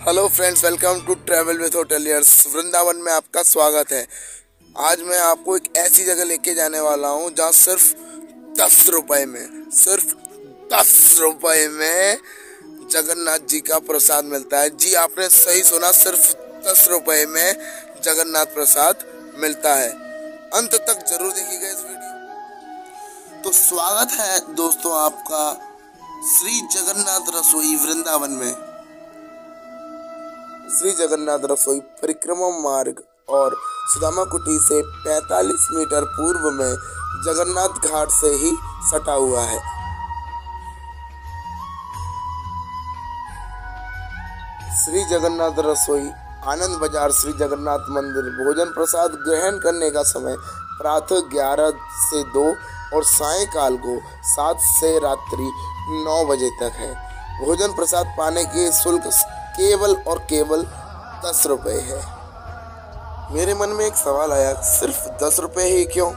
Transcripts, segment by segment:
Hello friends, welcome to travel with hoteliers. Vrindavan में आपका स्वागत है। आज मैं आपको एक ऐसी जगह लेके जाने वाला हूँ जहाँ सिर्फ 10 रुपए में जगन्नाथ जी का प्रसाद मिलता है। जी आपने सही सुना, सिर्फ 10 रुपए में जगन्नाथ प्रसाद मिलता है। अंत तक जरूर देखिएगा इस वीडियो। तो स्वागत है दोस्तों आपका श्री जगन्नाथ रसोई वृंदावन में। श्री जगन्नाथ रसोई परिक्रमा मार्ग और सुदामा कुटी से 45 मीटर पूर्व में जगन्नाथ घाट से ही सटा हुआ है। श्री जगन्नाथ रसोई आनंद बाजार श्री जगन्नाथ मंदिर। भोजन प्रसाद ग्रहण करने का समय प्रातः 11 से 2 और सायंकाल को 7 से रात्रि 9 बजे तक है। भोजन प्रसाद पाने के शुल्क केवल और केवल 10 रुपए है। मेरे मन में एक सवाल आया, सिर्फ 10 रुपए ही क्यों?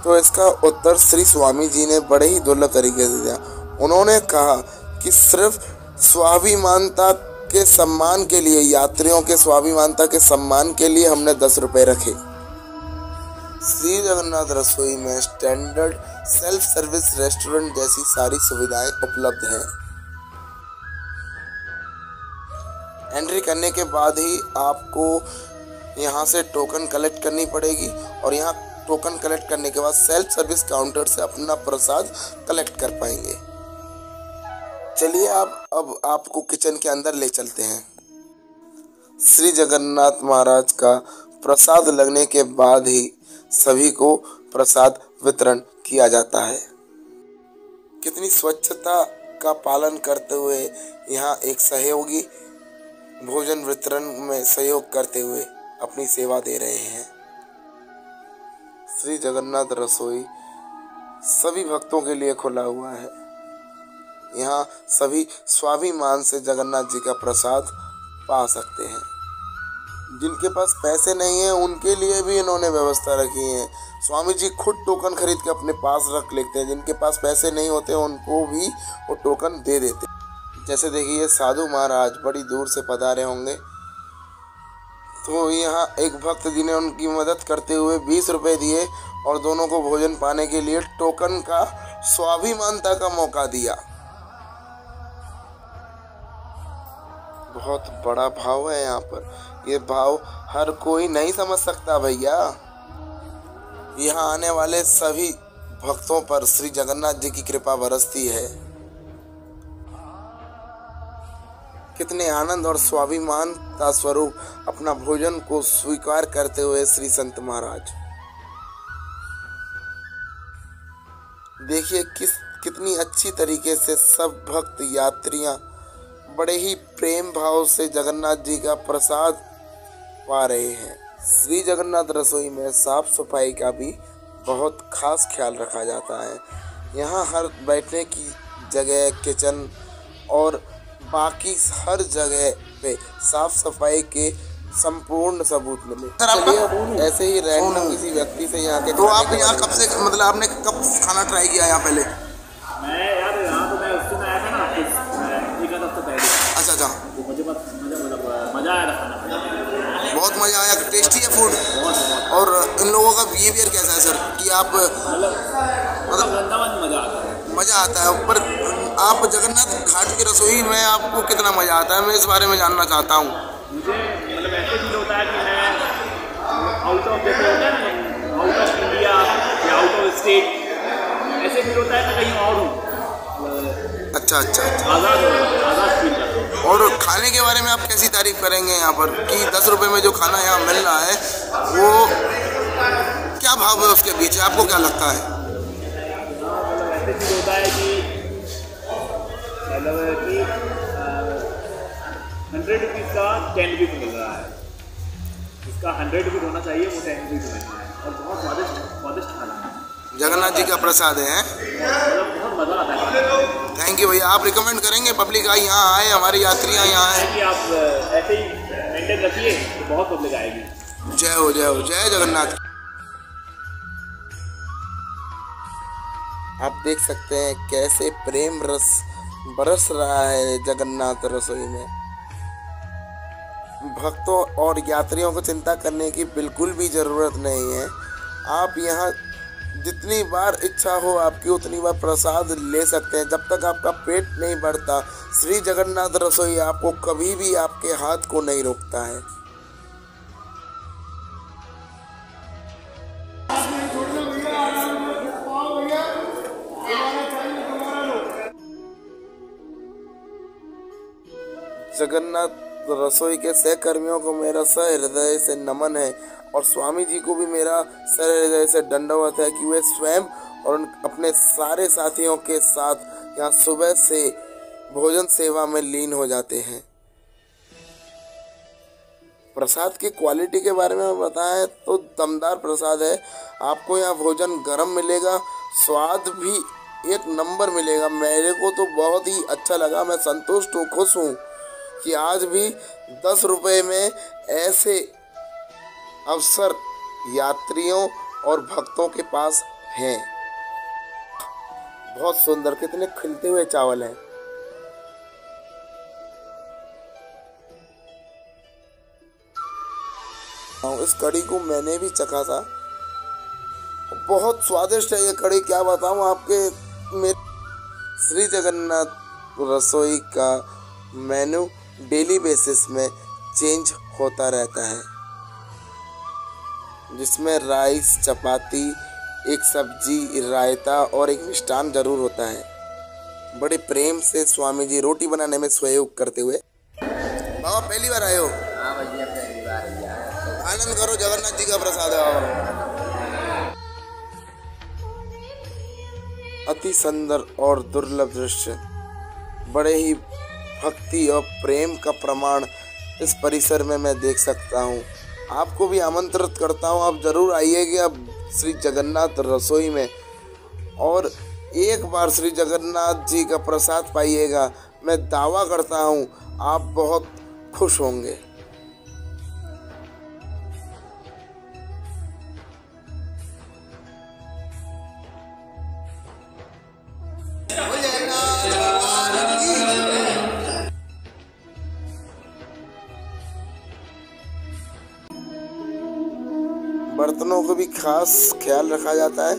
तो इसका उत्तर श्री स्वामी जी ने बड़े ही दुर्लभ तरीके से दिया। उन्होंने कहा कि सिर्फ स्वाभिमानता के सम्मान के लिए, यात्रियों के स्वाभिमानता के सम्मान के लिए हमने 10 रुपए रखे। श्री जगन्नाथ रसोई में स्टैंडर्ड सेल्फ सर्विस रेस्टोरेंट जैसी सारी सुविधाएं उपलब्ध हैं। एंट्री करने के बाद ही आपको यहाँ से टोकन कलेक्ट करनी पड़ेगी और यहाँ टोकन कलेक्ट करने के बाद सेल्फ सर्विस काउंटर से अपना प्रसाद कलेक्ट कर पाएंगे। चलिए अब आपको किचन के अंदर ले चलते हैं। श्री जगन्नाथ महाराज का प्रसाद लगने के बाद ही सभी को प्रसाद वितरण किया जाता है। कितनी स्वच्छता का पालन करते हुए यहाँ एक सहयोगी भोजन वितरण में सहयोग करते हुए अपनी सेवा दे रहे हैं। श्री जगन्नाथ रसोई सभी भक्तों के लिए खुला हुआ है। यहाँ सभी स्वाभिमान से जगन्नाथ जी का प्रसाद पा सकते हैं। जिनके पास पैसे नहीं है उनके लिए भी इन्होंने व्यवस्था रखी है। स्वामी जी खुद टोकन खरीद के अपने पास रख लेते हैं। जिनके पास पैसे नहीं होते उनको भी वो टोकन दे देते हैं। जैसे देखिए साधु महाराज बड़ी दूर से पधारे होंगे, तो यहाँ एक भक्त जी ने उनकी मदद करते हुए 20 रुपए दिए और दोनों को भोजन पाने के लिए टोकन का स्वाभिमानता का मौका दिया। बहुत बड़ा भाव है यहाँ पर। ये भाव हर कोई नहीं समझ सकता भैया। यहाँ आने वाले सभी भक्तों पर श्री जगन्नाथ जी की कृपा बरसती है। कितने आनंद और स्वाभिमान का स्वरूप अपना भोजन को स्वीकार करते हुए श्री संत महाराज। देखिए कितनी अच्छी तरीके से सब भक्त यात्रियां बड़े ही प्रेम भाव से जगन्नाथ जी का प्रसाद पा रहे हैं। श्री जगन्नाथ रसोई में साफ सफाई का भी बहुत खास ख्याल रखा जाता है। यहाँ हर बैठने की जगह, किचन और बाकी हर जगह पे साफ सफाई के संपूर्ण सबूत मिले। चलिए ऐसे ही रैंडम किसी व्यक्ति से यहाँ के। तो आप यहाँ कब से, मतलब आपने कब खाना ट्राई किया यहाँ पहले? मैं यार यहाँ तो मैं उस दिन आया था ना, एक हफ्ता पहले। अच्छा। तो मुझे मज़ा आया था खाना। बहुत मज़ा आया। टेस्टी है फूड। बहुत। और इन लोगों का बिहेवियर कैसा है सर कि आप मतलब मज़ा आता है? पर आप जगन्नाथ घाट की रसोई में आपको कितना मज़ा आता है, मैं इस बारे में जानना चाहता हूँ। मुझे मतलब ऐसे फील होता है कि मैं आउट ऑफ, जैसे होता है ना, आउट ऑफ इंडिया या आउट ऑफ स्टेट, ऐसे फील होता है मैं कहीं और हूँ। अच्छा। आज़ाद फील करता हूँ। और खाने के बारे में आप कैसी तारीफ करेंगे यहाँ पर कि 10 रुपए में जो खाना यहाँ मिल रहा है वो क्या भाव है उसके बीच, आपको क्या लगता है? ऐसे फील होता है कि मतलब कि 100 रुपीज़ का 10 रुपीज़ मिल रहा है। इसका 100 रुपीज़ होना चाहिए, वो 10 रुपीज़ मिल रहा है। और बहुत स्वादिष्ट खाना है। जगन्नाथ जी का प्रसाद है। मतलब बहुत मज़ा आता है। थैंक यू भैया। आप रिकमेंड करेंगे पब्लिक आए यहाँ आए, हमारी यात्रियाँ यहाँ आए? कि आप ऐसे ही मेंटेन रखिए तो बहुत पब्लिक आएगी। जय हो जय हो, जय जगन्नाथ। आप देख सकते हैं कैसे प्रेम रस बरस रहा है जगन्नाथ रसोई में। भक्तों और यात्रियों को चिंता करने की बिल्कुल भी ज़रूरत नहीं है। आप यहाँ जितनी बार इच्छा हो आपकी उतनी बार प्रसाद ले सकते हैं। जब तक आपका पेट नहीं भरता, श्री जगन्नाथ रसोई आपको कभी भी आपके हाथ को नहीं रोकता है। जगन्नाथ रसोई के सहकर्मियों को मेरा सहृदय से नमन है और स्वामी जी को भी मेरा सहृदय से दंडवत है कि वे स्वयं और अपने सारे साथियों के साथ यहाँ सुबह से भोजन सेवा में लीन हो जाते हैं। प्रसाद की क्वालिटी के बारे में बताएं तो दमदार प्रसाद है। आपको यहाँ भोजन गर्म मिलेगा, स्वाद भी एक नंबर मिलेगा। मेरे को तो बहुत ही अच्छा लगा। मैं संतुष्ट हूँ, खुश हूँ कि आज भी 10 रुपये में ऐसे अवसर यात्रियों और भक्तों के पास हैं। बहुत सुंदर, कितने खिलते हुए चावल हैं। इस कड़ी को मैंने भी चखा था, बहुत स्वादिष्ट है ये कड़ी। क्या बताऊं आपके, श्री जगन्नाथ रसोई का मेनू डेली बेसिस में चेंज होता रहता है, जिसमें राइस, चपाती, एक सब्जी, रायता और एक मिष्ठान जरूर होता है। बड़े प्रेम से स्वामी जी रोटी बनाने में सहयोग करते हुए। बाबा पहली बार आए हो? हाँ भैया पहली बार आया। आनंद करो, जगन्नाथ जी का प्रसाद है बाबा। अति सुंदर और दुर्लभ दृश्य, बड़े ही भक्ति और प्रेम का प्रमाण इस परिसर में मैं देख सकता हूँ। आपको भी आमंत्रित करता हूँ, आप ज़रूर आइएगा श्री जगन्नाथ रसोई में और एक बार श्री जगन्नाथ जी का प्रसाद पाइएगा। मैं दावा करता हूँ आप बहुत खुश होंगे। बर्तनों को भी खास ख्याल रखा जाता है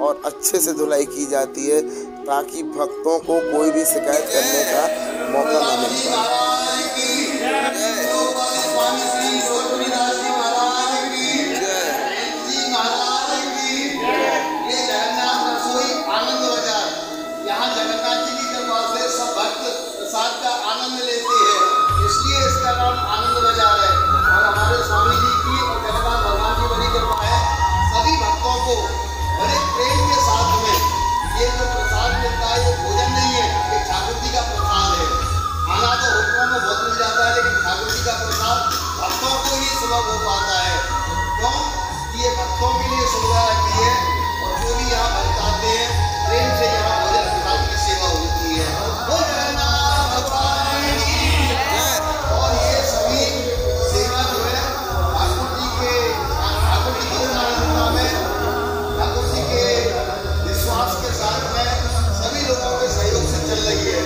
और अच्छे से धुलाई की जाती है ताकि भक्तों को कोई भी शिकायत करने का मौका न मिल पाए। यहाँ जगन्नाथ जी की कृपा से सब भक्त प्रसाद का आनंद लेते हैं, इसलिए इसका नाम आनंद बाजार है। और हमारे स्वामी जी की और जगन्नाथ भगवान की बड़ी कृपा है, सभी भक्तों को बड़े प्रेम के साथ में ये जो प्रसाद मिलता है, ये भोजन नहीं है, ये ठाकुर जी का प्रसाद है। खाना तो होटलों में बहुत मिल जाता है, लेकिन ठाकुर जी का प्रसाद भक्तों को ही सुलभ हो पाता है। क्यों? ये भक्तों के लिए सुविधा रहती है और जो भी यहाँ भक्त आते हैं प्रेम से यहाँ भोजन प्रसाद की सेवा होती है। और ये सभी सेवा जो है ठाकुर जी की में, ठाकुर जी के विश्वास के साथ में सभी लोगों के सहयोग से चल रही है।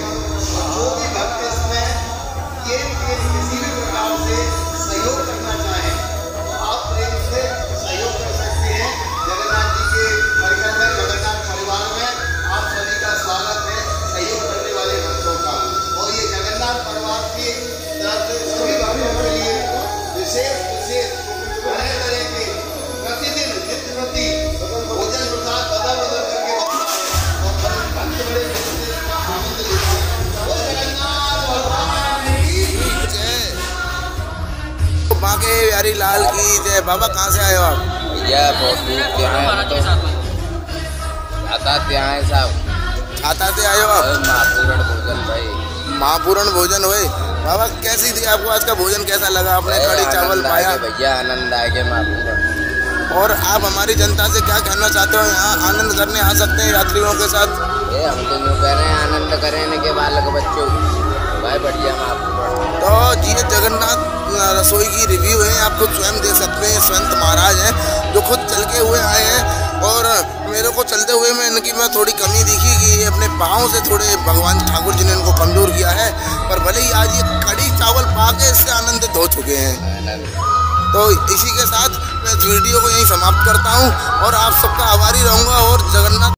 और जो भी भक्त इसमें ये किसी भी प्रकार से सहयोग करना चाहे तो आप प्रेम से सहयोग कर सकते हैं। जगन्नाथ जी के परिकर में, जगन्नाथ परिवार में आप सभी का स्वागत है, सहयोग करने वाले भक्तों का। और ये जगन्नाथ परिवार की तरफ से सभी भक्तों के लिए विशेष तरह तरह के प्रतिदिन नित्य प्रति भोजन प्रसाद बदल बदल करके बनता है और भक्त बड़े आनंद लेते हैं। वो जगन्नाथ भगवान की जय, बांके बिहारी लाल की जय। बाबा कहाँ से आए हो आप? भैया बहुत दूर के हैं, तो आता क्या है साहब? छाता से आए हो आप? महापूर्ण भोजन भाई। महापूर्ण भोजन हुए। बाबा कैसी थी आपको आज का भोजन, कैसा लगा? आपने कड़ी चावल पाया? भैया आनंद आएगा महापूर्ण। और आप हमारी जनता से क्या कहना चाहते हो? यहाँ आनंद करने आ सकते हैं यात्रियों के साथ। ये हम तो यूँ कह रहे हैं आनंद करें के बालक बच्चों भाई, बढ़िया महापूर्ण। तो जी जगन्नाथ रसोई की रिव्यू है, आप खुद स्वयं दे सकते हैं। संत महाराज हैं जो खुद चल के हुए आए हैं और मेरे को चलते हुए में इनकी मैं थोड़ी कमी दिखी कि ये अपने पाँव से थोड़े भगवान ठाकुर जी ने इनको कमजोर किया है, पर भले ही आज ये कड़ी चावल पा के इससे आनंदित हो चुके हैं। आनंद। तो इसी के साथ मैं इस वीडियो को यहीं समाप्त करता हूँ और आप सबका आभारी रहूँगा और जगन्नाथ